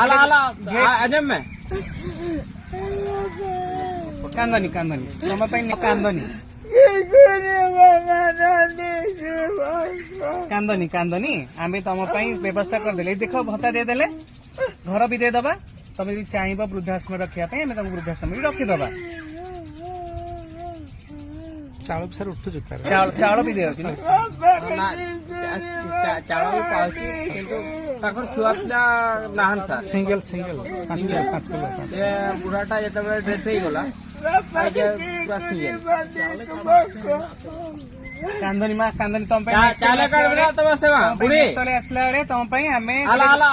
आला आला अजम में कांदनी कांदनी तुम कांदनी कांदनी कांदनी आम तुम व्यवस्था करदे देख भत्ता देदेले घर भी देदबा तुम यदि चाहब वृद्धाश्रम रखापी आम तुमको वृद्धाश्रम रखीदबा चाउल सर उठु चाउल भी दे चाउल भी पाउची किंतु ताकर छुआ पिला Nahan sir single single 5 kilo ये बुढ़ाटा जेतबे डेथ हे गला कांदनी माँ कांदनी तुम चाले कर बना तब सेवा बुढ़ी आसला बेले तुम आम आला आला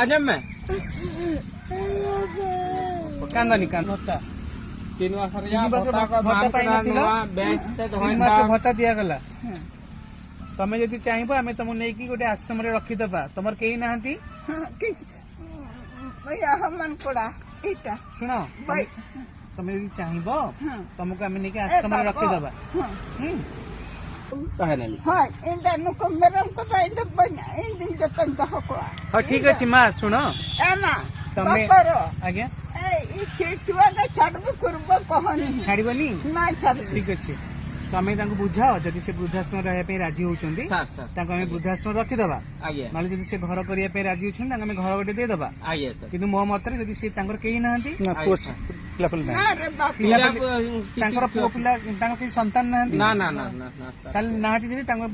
अजम में कांदनी भत्ता 3 मास भत्ता दिया गला तमें जदि चाहब आम तुमको नहीं गोटे आश्रम रखीदबा तुम कई ना शुण तुम यदि चाहब तुमको आम नहीं आश्रम रखीदबा हाँ ठीक अच्छे माँ शुण तमें आज्ञा छाड़बनी ठीक अच्छे तमें बुझाओ जदि से वृद्धाश्रम रहा राजी होती वृद्धाश्रम रखीदबा ना जब से घर करने राजी होती घर गोटे देदबा कि मो मत जदि कहीं ना पुओ पिला संतान ना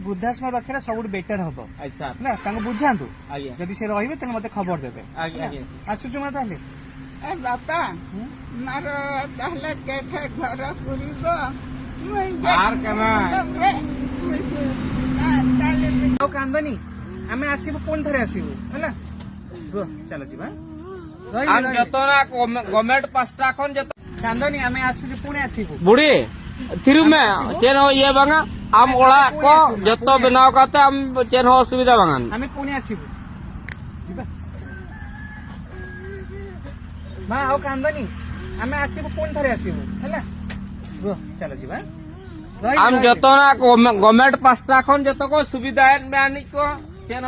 वृद्धाश्रम रखा सब बेटर हम ना बुझा जदि से रे मत खबर देवे आसुच माँ बापा मार घर कांदनी आम आसबू पुणी थे आसबू है चल जा गवर्नमेंट 5टा खन कांदनी आम आसुची पुणी आसबू बुढ़ी थिरु में चेन ये बांगा आम ओड़ा को जतो बनाव करते आम चेन असुविधा बांगा आम पुणी आसबू माँ आओ कांदनी आम आसबू पुणी थे आसबू है चल जा आम जतो ना गवर्नमेंट 5टा खन जतो को सुविधा है को चेन